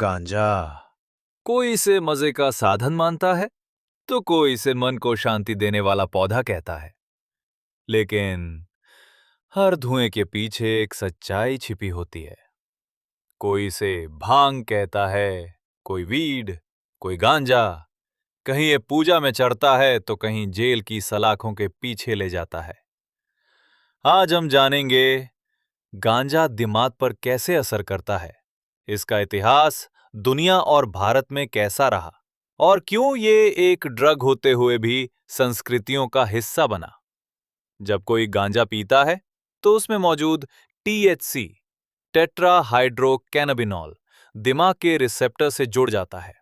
गांजा। कोई इसे मजे का साधन मानता है तो कोई इसे मन को शांति देने वाला पौधा कहता है। लेकिन हर धुएं के पीछे एक सच्चाई छिपी होती है। कोई इसे भांग कहता है, कोई वीड, कोई गांजा। कहीं ये पूजा में चढ़ता है तो कहीं जेल की सलाखों के पीछे ले जाता है। आज हम जानेंगे गांजा दिमाग पर कैसे असर करता है, इसका इतिहास दुनिया और भारत में कैसा रहा और क्यों ये एक ड्रग होते हुए भी संस्कृतियों का हिस्सा बना। जब कोई गांजा पीता है तो उसमें मौजूद टीएचसी, टेट्रा हाइड्रोकैनाबिनॉल, दिमाग के रिसेप्टर से जुड़ जाता है।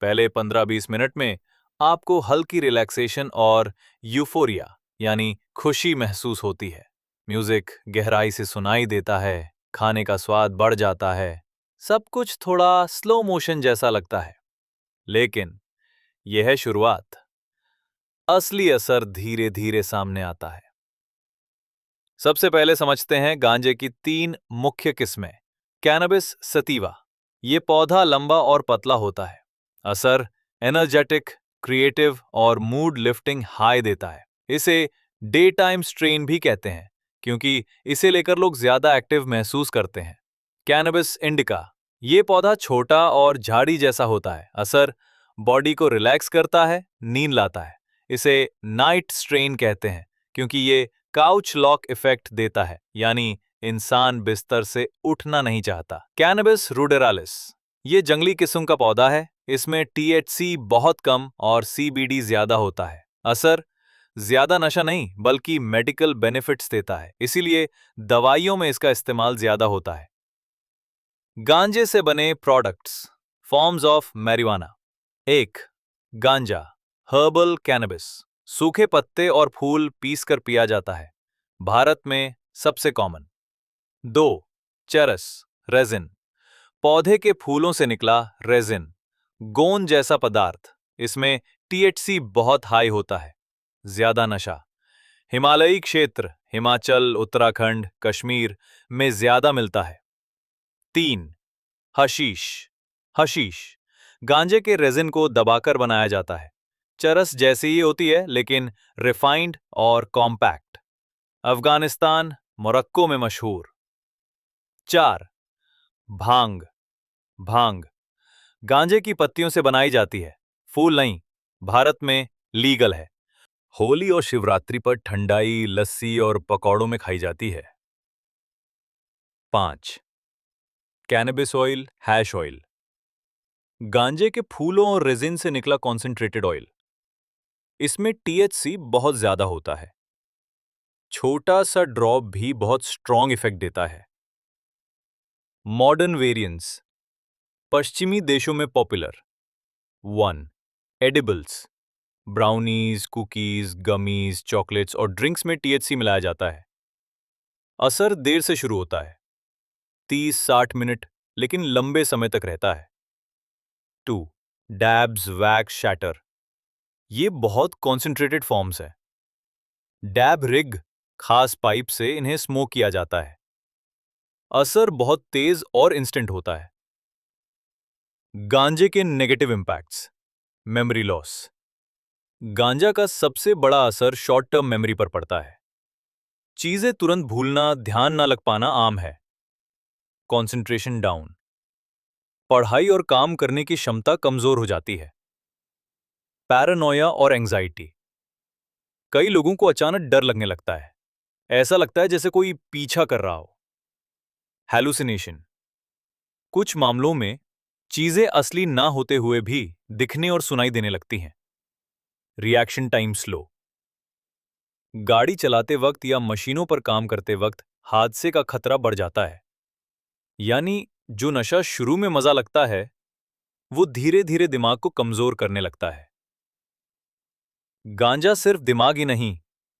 पहले 15-20 मिनट में आपको हल्की रिलैक्सेशन और यूफोरिया यानी खुशी महसूस होती है। म्यूजिक गहराई से सुनाई देता है, खाने का स्वाद बढ़ जाता है, सब कुछ थोड़ा स्लो मोशन जैसा लगता है। लेकिन यह है शुरुआत। असली असर धीरे धीरे सामने आता है। सबसे पहले समझते हैं गांजे की 3 मुख्य किस्में। कैनबिस सटीवा, ये पौधा लंबा और पतला होता है। असर एनर्जेटिक, क्रिएटिव और मूड लिफ्टिंग हाई देता है। इसे डे टाइम स्ट्रेन भी कहते हैं क्योंकि इसे लेकर लोग ज्यादा एक्टिव महसूस करते हैं। कैनबिस इंडिका, ये पौधा छोटा और झाड़ी जैसा होता है। असर बॉडी को रिलैक्स करता है, नींद लाता है। इसे नाइट स्ट्रेन कहते हैं क्योंकि ये काउच लॉक इफेक्ट देता है, यानी इंसान बिस्तर से उठना नहीं चाहता। कैनबिस रूडेरालिस, ये जंगली किस्म का पौधा है। इसमें टीएचसी बहुत कम और सीबीडी ज्यादा होता है। असर ज्यादा नशा नहीं बल्कि मेडिकल बेनिफिट्स देता है, इसीलिए दवाइयों में इसका इस्तेमाल ज्यादा होता है। गांजे से बने प्रोडक्ट्स, फॉर्म्स ऑफ मैरिजुआना। 1. गांजा, हर्बल कैनबिस, सूखे पत्ते और फूल पीसकर पिया जाता है। भारत में सबसे कॉमन। 2. चरस, रेजिन, पौधे के फूलों से निकला रेजिन, गोंद जैसा पदार्थ। इसमें टीएचसी बहुत हाई होता है, ज्यादा नशा। हिमालयी क्षेत्र, हिमाचल, उत्तराखंड, कश्मीर में ज्यादा मिलता है। 3. हशीश, हशीश, गांजे के रेजिन को दबाकर बनाया जाता है। चरस जैसी ही होती है लेकिन रिफाइंड और कॉम्पैक्ट। अफगानिस्तान, मोरक्को में मशहूर। 4. भांग, भांग, गांजे की पत्तियों से बनाई जाती है, फूल नहीं। भारत में लीगल है। होली और शिवरात्रि पर ठंडाई, लस्सी और पकौड़ों में खाई जाती है। 5. कैनबिस ऑयल, हैश ऑयल, गांजे के फूलों और रेजिन से निकला कॉन्सेंट्रेटेड ऑयल। इसमें टीएचसी बहुत ज्यादा होता है। छोटा सा ड्रॉप भी बहुत स्ट्रॉन्ग इफेक्ट देता है। मॉडर्न वेरिएंट्स, पश्चिमी देशों में popular. 1. Edibles, brownies, cookies, gummies, chocolates और ड्रिंक्स में टीएचसी मिलाया जाता है। असर देर से शुरू होता है, 30-60 मिनट, लेकिन लंबे समय तक रहता है। 2. डैब्स, वैक्स, शैटर, ये बहुत कॉन्सेंट्रेटेड फॉर्म्स है। डैब रिग, खास पाइप से इन्हें स्मोक किया जाता है। असर बहुत तेज और इंस्टेंट होता है। गांजे के नेगेटिव इंपैक्ट्स, मेमोरी लॉस, गांजा का सबसे बड़ा असर शॉर्ट टर्म मेमोरी पर पड़ता है। चीजें तुरंत भूलना, ध्यान ना लग पाना आम है। कंसंट्रेशन डाउन, पढ़ाई और काम करने की क्षमता कमजोर हो जाती है। पैरानोया और एंजाइटी, कई लोगों को अचानक डर लगने लगता है, ऐसा लगता है जैसे कोई पीछा कर रहा हो। हैलुसिनेशन, कुछ मामलों में चीजें असली ना होते हुए भी दिखने और सुनाई देने लगती हैं। रिएक्शन टाइम स्लो, गाड़ी चलाते वक्त या मशीनों पर काम करते वक्त हादसे का खतरा बढ़ जाता है। यानी जो नशा शुरू में मजा लगता है वो धीरे धीरे दिमाग को कमजोर करने लगता है। गांजा सिर्फ दिमाग ही नहीं,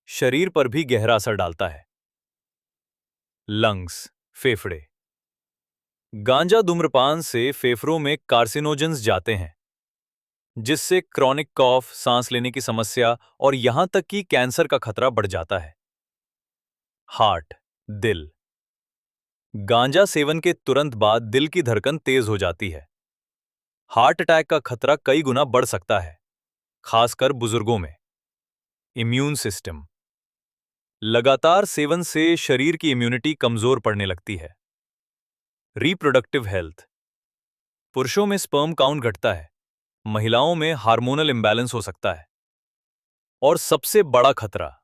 शरीर पर भी गहरा असर डालता है। लंग्स, फेफड़े, गांजा धूम्रपान से फेफड़ों में कार्सिनोजेंस जाते हैं जिससे क्रॉनिक कॉफ, सांस लेने की समस्या और यहां तक कि कैंसर का खतरा बढ़ जाता है। हार्ट, दिल, गांजा सेवन के तुरंत बाद दिल की धड़कन तेज हो जाती है। हार्ट अटैक का खतरा कई गुना बढ़ सकता है, खासकर बुजुर्गों में। Immune system. लगातार सेवन से शरीर की इम्यूनिटी कमजोर पड़ने लगती है। Reproductive health. पुरुषों में स्पर्म काउंट घटता है, महिलाओं में हार्मोनल इंबैलेंस हो सकता है। और सबसे बड़ा खतरा,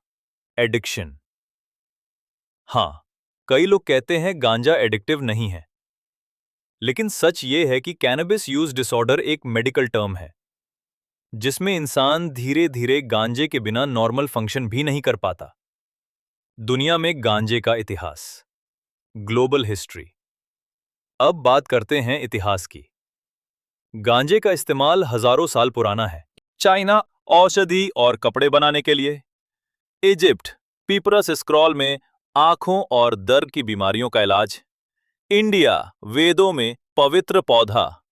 एडिक्शन। हाँ, कई लोग कहते हैं गांजा एडिक्टिव नहीं है, लेकिन सच ये है कि कैनबिस यूज डिसऑर्डर एक मेडिकल टर्म है, जिसमें इंसान धीरे धीरे गांजे के बिना नॉर्मल फंक्शन भी नहीं कर पाता। दुनिया में गांजे का इतिहास। Global history. अब बात करते हैं इतिहास की। गांजे का इस्तेमाल हजारों साल पुराना है। चाइना औषधि और कपड़े बनाने के लिए। इजिप्ट पीपरस स्क्रॉल में आंखों और दर्द की बीमारियों का इलाज। इंडिया वेदों में पवित्र पौधा।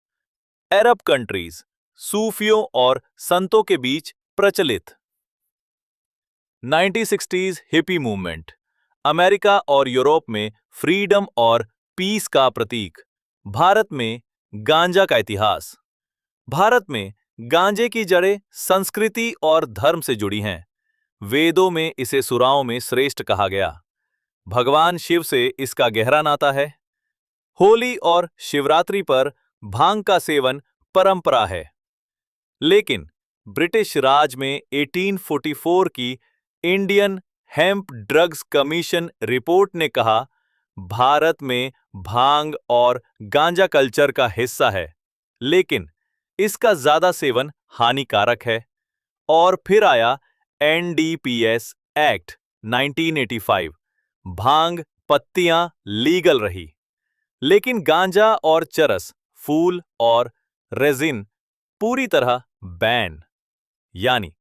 अरब कंट्रीज सूफियों और संतों के बीच प्रचलित। 1960s hippie movement. अमेरिका और यूरोप में फ्रीडम और पीस का प्रतीक। भारत में गांजा का इतिहास। भारत में गांजे की जड़ें संस्कृति और धर्म से जुड़ी हैं। वेदों में इसे सुराओं में श्रेष्ठ कहा गया। भगवान शिव से इसका गहरा नाता है। होली और शिवरात्रि पर भांग का सेवन परंपरा है। लेकिन ब्रिटिश राज में 1844 की Indian hemp drugs commission report ने कहा, भारत में भांग और गांजा कल्चर का हिस्सा है, लेकिन इसका ज्यादा सेवन हानिकारक है। और फिर आया एनडीपीएस एक्ट 1985। भांग पत्तियां लीगल रही, लेकिन गांजा और चरस, फूल और रेजिन पूरी तरह बैन। यानी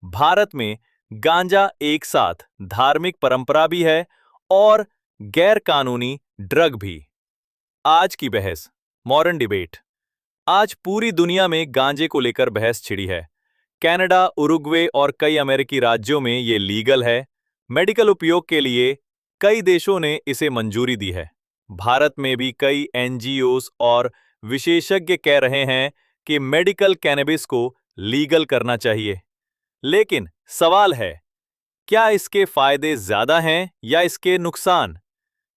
भारत में गांजा एक साथ धार्मिक परंपरा भी है और गैर कानूनी ड्रग भी। आज की बहस, मॉडर्न डिबेट। आज पूरी दुनिया में गांजे को लेकर बहस छिड़ी है। कनाडा, उरुग्वे और कई अमेरिकी राज्यों में ये लीगल है। मेडिकल उपयोग के लिए कई देशों ने इसे मंजूरी दी है। भारत में भी कई एनजीओस और विशेषज्ञ कह रहे हैं कि मेडिकल कैनबिस को लीगल करना चाहिए। लेकिन सवाल है, क्या इसके फायदे ज्यादा हैं या इसके नुकसान?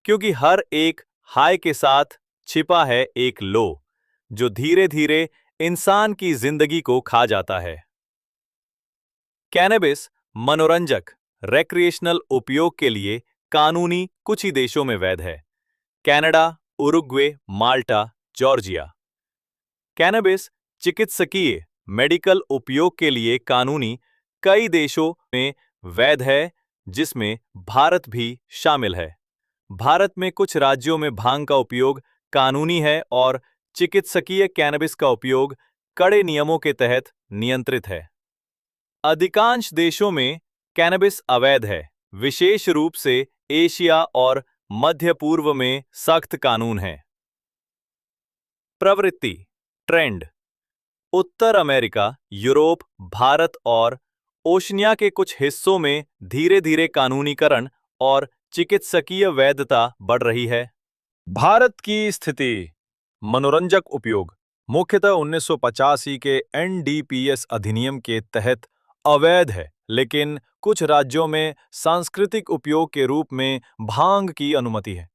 क्योंकि हर एक हाई के साथ छिपा है एक लो, जो धीरे धीरे इंसान की जिंदगी को खा जाता है। कैनबिस मनोरंजक रेक्रिएशनल उपयोग के लिए कानूनी कुछ ही देशों में वैध है। कनाडा, उरुग्वे, माल्टा, जॉर्जिया। कैनबिस चिकित्सकीय मेडिकल उपयोग के लिए कानूनी कई देशों में वैध है, जिसमें भारत भी शामिल है। भारत में कुछ राज्यों में भांग का उपयोग कानूनी है और चिकित्सकीय कैनबिस का उपयोग कड़े नियमों के तहत नियंत्रित है। अधिकांश देशों में कैनबिस अवैध है, विशेष रूप से एशिया और मध्य पूर्व में सख्त कानून है। प्रवृत्ति, ट्रेंड। उत्तर अमेरिका, यूरोप, भारत और ओशनिया के कुछ हिस्सों में धीरे धीरे कानूनीकरण और चिकित्सकीय वैधता बढ़ रही है। भारत की स्थिति। मनोरंजक उपयोग मुख्यतः 1985 के एनडीपीएस अधिनियम के तहत अवैध है, लेकिन कुछ राज्यों में सांस्कृतिक उपयोग के रूप में भांग की अनुमति है।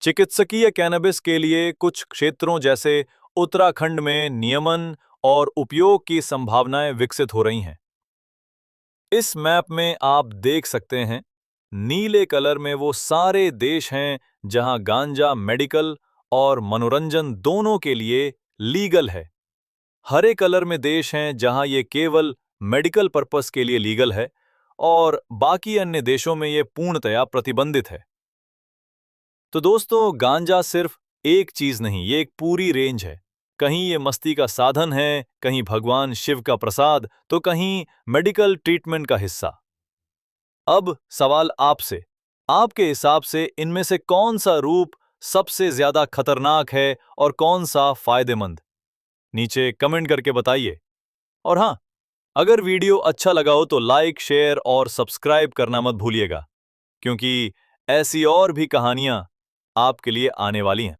चिकित्सकीय कैनबिस के लिए कुछ क्षेत्रों जैसे उत्तराखंड में नियमन और उपयोग की संभावनाएं विकसित हो रही हैं। इस मैप में आप देख सकते हैं, नीले कलर में वो सारे देश हैं जहां गांजा मेडिकल और मनोरंजन दोनों के लिए लीगल है। हरे कलर में देश हैं जहां ये केवल मेडिकल पर्पस के लिए लीगल है और बाकी अन्य देशों में ये पूर्णतया प्रतिबंधित है। तो दोस्तों, गांजा सिर्फ एक चीज नहीं, ये एक पूरी रेंज है। कहीं ये मस्ती का साधन है, कहीं भगवान शिव का प्रसाद, तो कहीं मेडिकल ट्रीटमेंट का हिस्सा। अब सवाल आपसे, आपके हिसाब से इनमें से कौन सा रूप सबसे ज्यादा खतरनाक है और कौन सा फायदेमंद? नीचे कमेंट करके बताइए। और हां, अगर वीडियो अच्छा लगा हो तो लाइक, शेयर और सब्सक्राइब करना मत भूलिएगा, क्योंकि ऐसी और भी कहानियां आपके लिए आने वाली हैं।